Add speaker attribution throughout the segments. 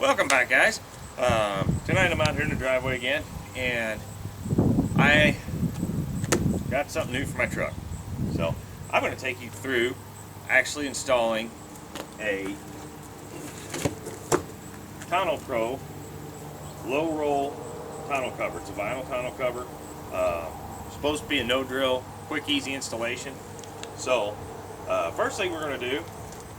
Speaker 1: Welcome back, guys. Tonight I'm out here in the driveway again, and I got something new for my truck. So I'm going to take you through actually installing a tonneau pro low roll tonneau cover. It's a vinyl tonneau cover. Supposed to be a no drill, quick, easy installation. So first thing we're going to do,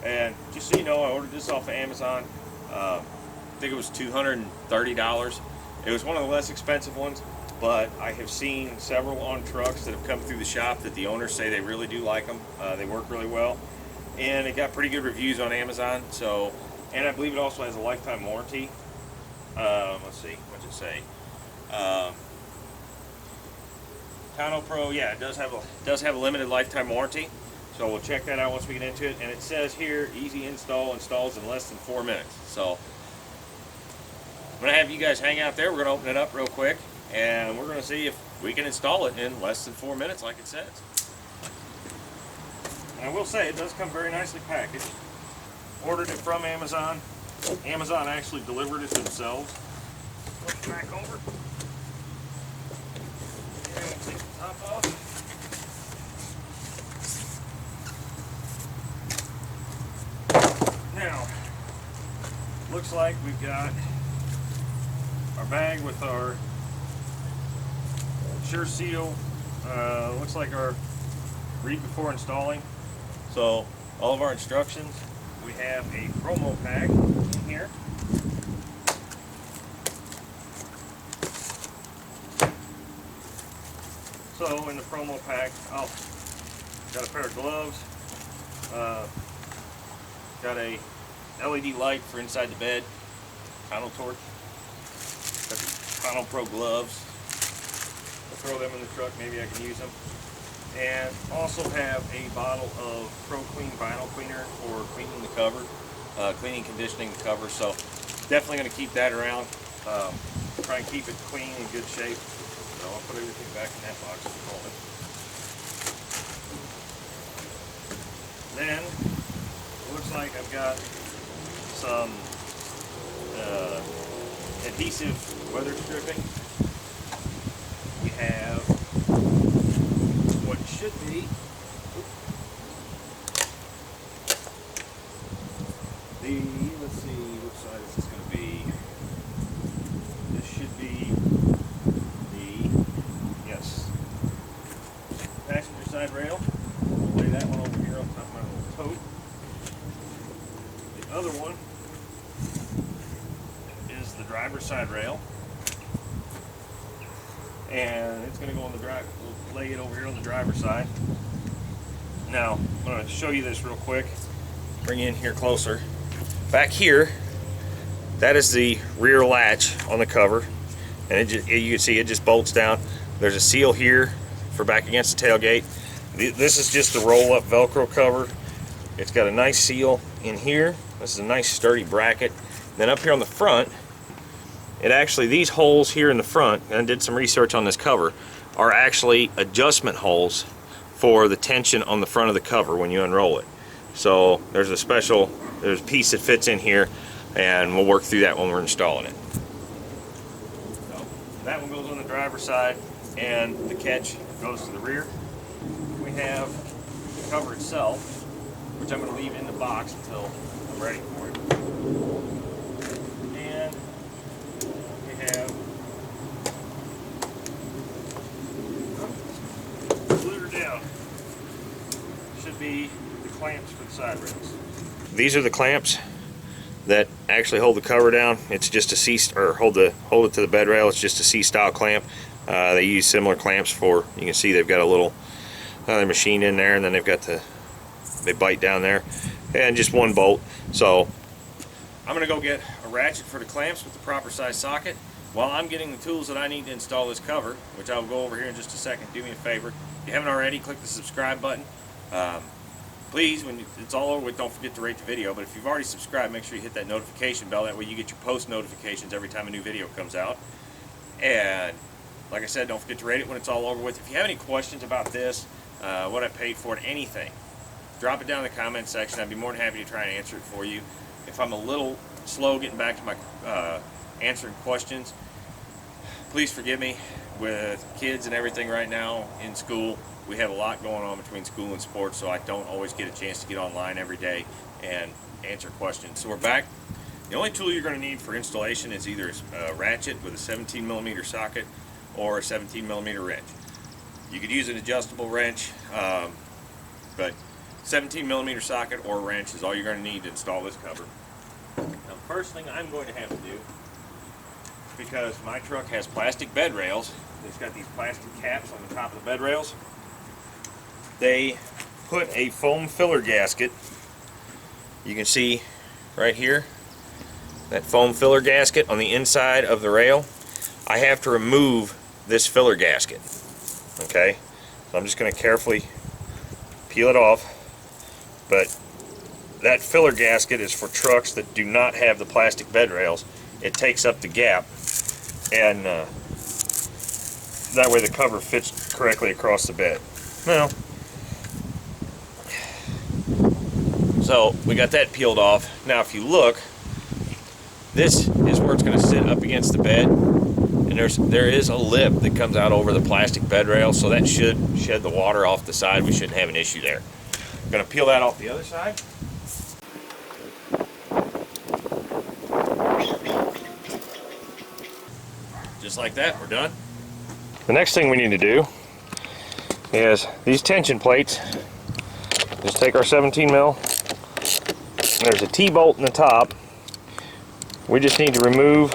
Speaker 1: and just so you know, I ordered this off of Amazon. I think it was $230. It was one of the less expensive ones, but I have seen several on trucks that have come through the shop that the owners say they really do like them. They work really well, and it got pretty good reviews on Amazon. So, and I believe it also has a lifetime warranty. Let's see, what's it say? Tonneau Pro, yeah, it does have a limited lifetime warranty. So we'll check that out once we get into it. And it says here, easy install, installs in less than 4 minutes. So I'm going to have you guys hang out there. We're going to open it up real quick, and we're going to see if we can install it in less than 4 minutes like it says. And I will say, it does come very nicely packaged. Ordered it from Amazon. Amazon actually delivered it themselves. Flip it back over. And we'll take the top off. Now, looks like we've got our bag with our Sure Seal. Looks like our read before installing. So all of our instructions. We have a promo pack in here. So in the promo pack, got a pair of gloves. Got a LED light for inside the bed, tonneau torch, got the Tonneau Pro gloves. I'll throw them in the truck, maybe I can use them. And also have a bottle of Pro Clean vinyl cleaner for cleaning the cover, cleaning and conditioning the cover. So definitely going to keep that around. Try and keep it clean and good shape. So I'll put everything back in that box for the moment. Then looks like I've got some adhesive weather stripping. We have what should be let's see, which side is this going to be? This should be yes, passenger side rail. I'll lay that one over here on top of my little tote. The other one is the driver's side rail, and it's going to go on the drive. We'll lay it over here on the driver's side. Now I'm going to show you this real quick. Bring you in here closer. Back here, that is the rear latch on the cover, and you can see it just bolts down. There's a seal here for back against the tailgate. This is just the roll-up Velcro cover. It's got a nice seal in here. This is a nice sturdy bracket. Then up here on the front, it actually, these holes here in the front, and I did some research on this cover, are actually adjustment holes for the tension on the front of the cover when you unroll it. So there's a piece that fits in here, and we'll work through that when we're installing it. So that one goes on the driver's side, and the catch goes to the rear. We have the cover itself, which I'm going to leave in the box until I'm ready for it. And we have glued her down. Should be the clamps for the side rails. These are the clamps that actually hold the cover down. It's just a C, or hold it to the bed rail. It's just a C-style clamp. They use similar clamps for, you can see they've got a little machine in there, and then they bite down there, and just one bolt. So I'm gonna go get a ratchet for the clamps with the proper size socket. While I'm getting the tools that I need to install this cover, which I'll go over here in just a second, do me a favor. If you haven't already, click the subscribe button. Please, when it's all over with, don't forget to rate the video. But if you've already subscribed, make sure you hit that notification bell. That way you get your post notifications every time a new video comes out. And like I said, don't forget to rate it when it's all over with. If you have any questions about this, what I paid for it, anything, drop it down in the comment section. I'd be more than happy to try and answer it for you. If I'm a little slow getting back to my answering questions. Please forgive me. With kids and everything right now in school, we have a lot going on between school and sports, so I don't always get a chance to get online every day and answer questions. So we're back. The only tool you're going to need for installation is either a ratchet with a 17mm socket or a 17mm wrench. You could use an adjustable wrench, but 17mm socket or wrench is all you're going to need to install this cover. Now, the first thing I'm going to have to do, because my truck has plastic bed rails, it's got these plastic caps on the top of the bed rails. They put a foam filler gasket. You can see right here, that foam filler gasket on the inside of the rail. I have to remove this filler gasket. Okay, so I'm just going to carefully peel it off. But that filler gasket is for trucks that do not have the plastic bed rails. It takes up the gap, and that way the cover fits correctly across the bed. Now, so we got that peeled off. Now if you look, this is where it's going to sit up against the bed, and there is a lip that comes out over the plastic bed rail, so that should shed the water off the side. We shouldn't have an issue there. I'm going to peel that off the other side. Just like that, we're done. The next thing we need to do is these tension plates. Just take our 17mm. There's a T-bolt in the top. We just need to remove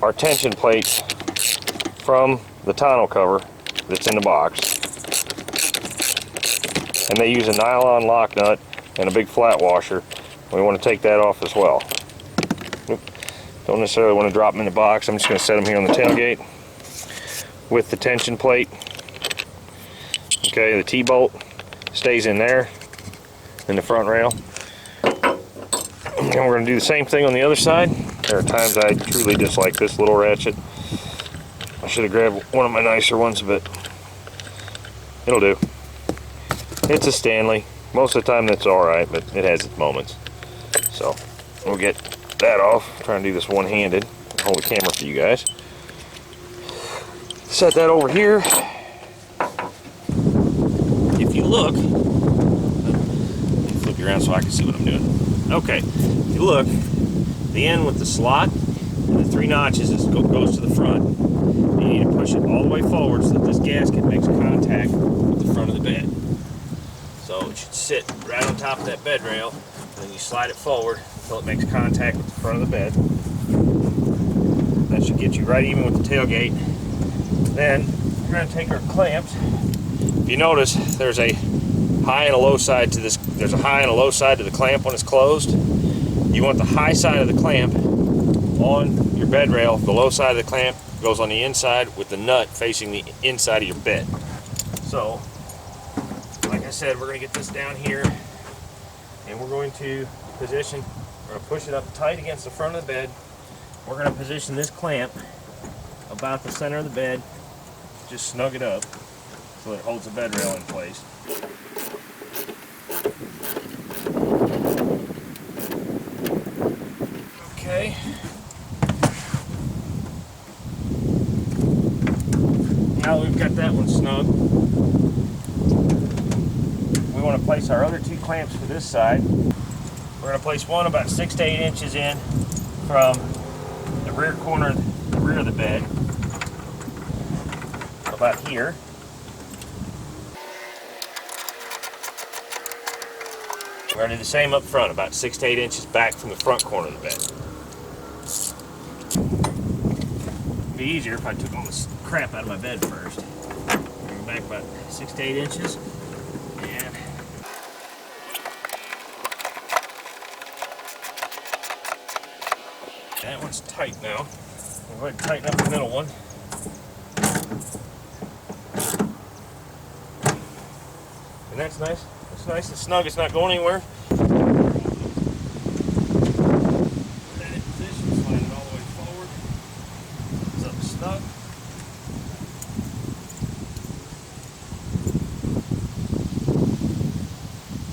Speaker 1: our tension plates from the tonneau cover that's in the box. And they use a nylon lock nut and a big flat washer. We want to take that off as well. Don't necessarily want to drop them in the box. I'm just going to set them here on the tailgate with the tension plate. Okay, the T-bolt stays in there in the front rail. And we're going to do the same thing on the other side. There are times I truly dislike this little ratchet. I should have grabbed one of my nicer ones, but it'll do. It's a Stanley. Most of the time that's alright, but it has its moments. So we'll get that off. I'm trying to do this one-handed. Hold the camera for you guys. Set that over here. If you look, flip you around so I can see what I'm doing. Okay, if you look, the end with the slot and the 3 notches goes to the front. You need to push it all the way forward so that this gasket makes contact with the front of the bed. So it should sit right on top of that bed rail, and then you slide it forward until it makes contact with the front of the bed. That should get you right even with the tailgate. Then we're going to take our clamps. If you notice, there's a high and a low side to this. There's a high and a low side to the clamp when it's closed. You want the high side of the clamp on your bed rail. The low side of the clamp goes on the inside with the nut facing the inside of your bed. So, like I said, we're going to get this down here, and we're going to position. We're going to push it up tight against the front of the bed. We're going to position this clamp about the center of the bed. Just snug it up so it holds the bed rail in place. Okay. Now that we've got that one snug, we want to place our other 2 clamps for this side. We're going to place one about 6 to 8 inches in from the rear corner, the rear of the bed, about here. We're going to do the same up front, about 6 to 8 inches back from the front corner of the bed. It'd be easier if I took all this crap out of my bed first. Bring it back about 6 to 8 inches. And that one's tight now. We'll go ahead and tighten up the middle one. And that's nice. It's nice and snug. It's not going anywhere. Put that in position. Slide it all the way forward. It's up snug.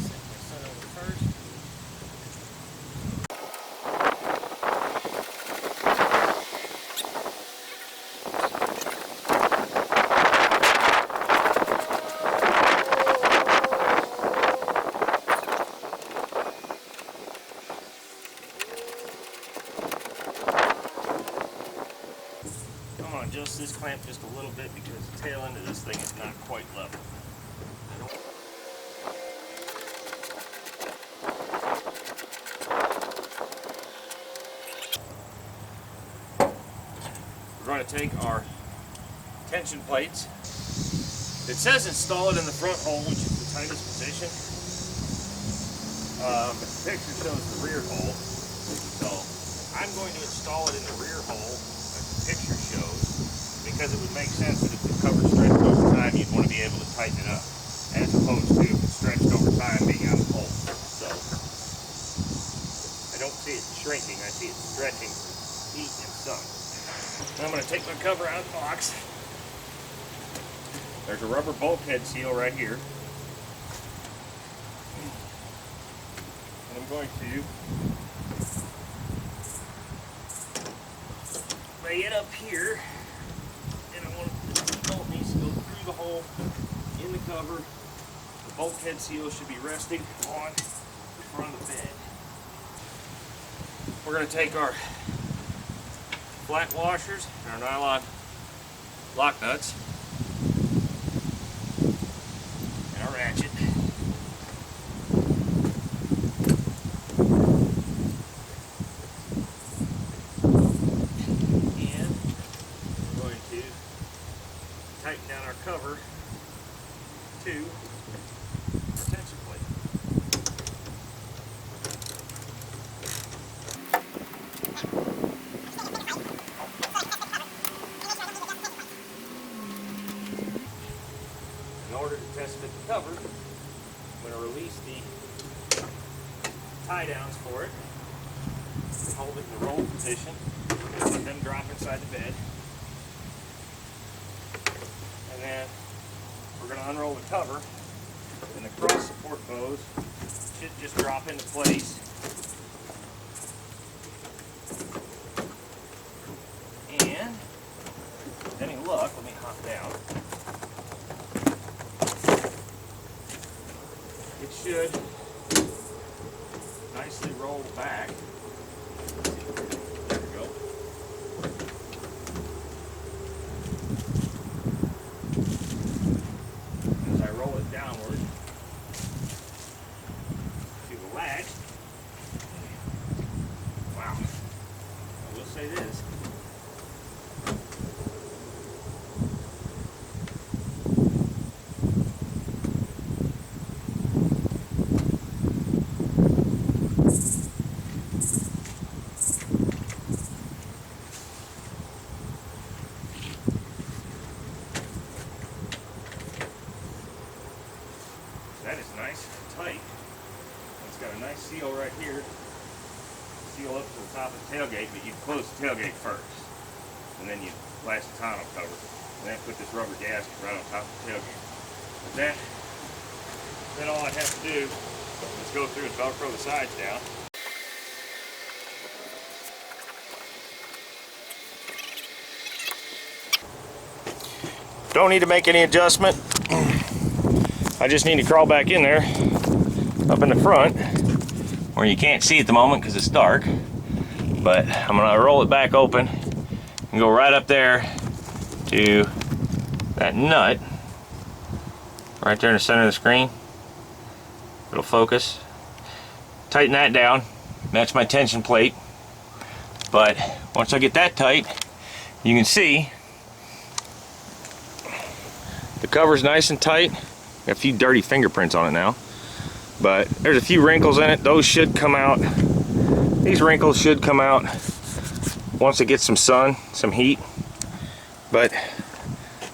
Speaker 1: Set my center over first. clamp just a little bit because the tail end of this thing is not quite level. We're going to take our tension plates. It says install it in the front hole, which is the tightest position. But the picture shows the rear hole. So I'm going to install it in the rear hole, like the picture shows, because it would make sense that if the cover stretched over time, you'd want to be able to tighten it up, as opposed to if it stretched over time being out of the hole. So I don't see it shrinking, I see it stretching from heat and sun. And I'm going to take my cover out of the box. There's a rubber bulkhead seal right here. And I'm going to lay it up here. And I want the bolt needs to go through the hole in the cover. The bulkhead seal should be resting on the front of the bed. We're going to take our flat washers and our nylon lock nuts. Ratchet. And we're going to tighten down our cover to our tension plate. In order to test fit the cover, I'm going to release the tie downs for it, hold it in the roll position, let them drop inside the bed, and then we're going to unroll the cover, and the cross support bows should just drop into place. And with any luck, let me hop down. It should nicely roll back. There we go. As I roll it downward to the latch. Wow. I will say this. That is nice and tight. It's got a nice seal right here. Seal up to the top of the tailgate, but you close the tailgate first. And then you lash the tonneau cover. And then put this rubber gasket right on top of the tailgate. But then all I have to do is go through and Velcro the sides down. Don't need to make any adjustment. I just need to crawl back in there, up in the front, where you can't see at the moment because it's dark. But I'm going to roll it back open and go right up there to that nut, right there in the center of the screen. It'll focus. Tighten that down. That's my tension plate. But once I get that tight, you can see the cover's nice and tight. Got a few dirty fingerprints on it now, but there's a few wrinkles in it. Those should come out. These wrinkles should come out once it gets some sun, some heat. But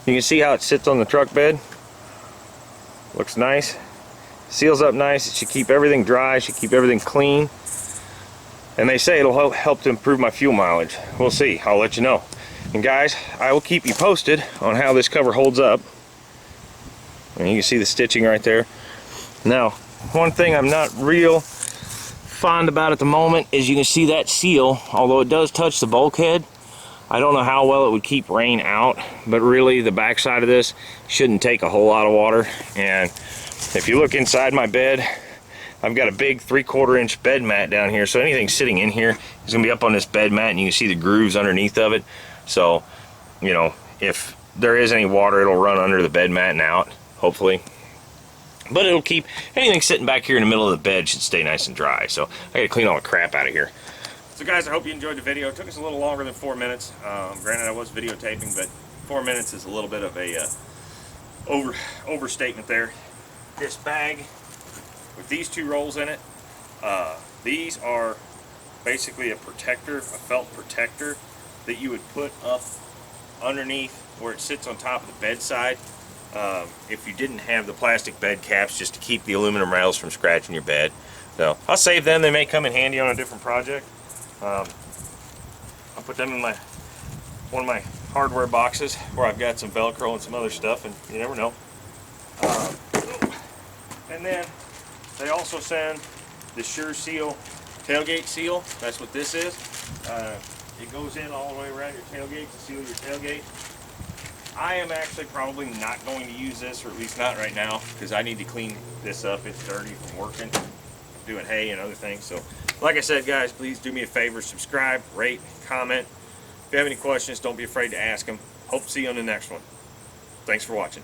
Speaker 1: you can see how it sits on the truck bed. Looks nice. Seals up nice. It should keep everything dry, should keep everything clean. And they say it'll help to improve my fuel mileage. We'll see. I'll let you know. And guys, I will keep you posted on how this cover holds up. And you can see the stitching right there. Now, one thing I'm not real fond about at the moment is you can see that seal, although it does touch the bulkhead. I don't know how well it would keep rain out, but really the back side of this shouldn't take a whole lot of water. And if you look inside my bed, I've got a big 3/4 inch bed mat down here, so anything sitting in here is going to be up on this bed mat, and you can see the grooves underneath of it. So, you know, if there is any water, it'll run under the bed mat and out, hopefully. But it'll keep anything sitting back here in the middle of the bed should stay nice and dry. So I gotta clean all the crap out of here. So guys, I hope you enjoyed the video. It took us a little longer than 4 minutes. Granted, I was videotaping, but 4 minutes is a little bit of a overstatement there. This bag with these 2 rolls in it, these are basically a protector, a felt protector that you would put up underneath where it sits on top of the bedside. If you didn't have the plastic bed caps, just to keep the aluminum rails from scratching your bed. So I'll save them. They may come in handy on a different project. I'll put them in one of my hardware boxes where I've got some Velcro and some other stuff, and you never know. And then they also send the Sure Seal tailgate seal. That's what this is. It goes in all the way around your tailgate to seal your tailgate. I am actually probably not going to use this, or at least not right now, because I need to clean this up. It's dirty from working, doing hay and other things. So, like I said, guys, please do me a favor, subscribe, rate, comment. If you have any questions, don't be afraid to ask them. Hope to see you on the next one. Thanks for watching.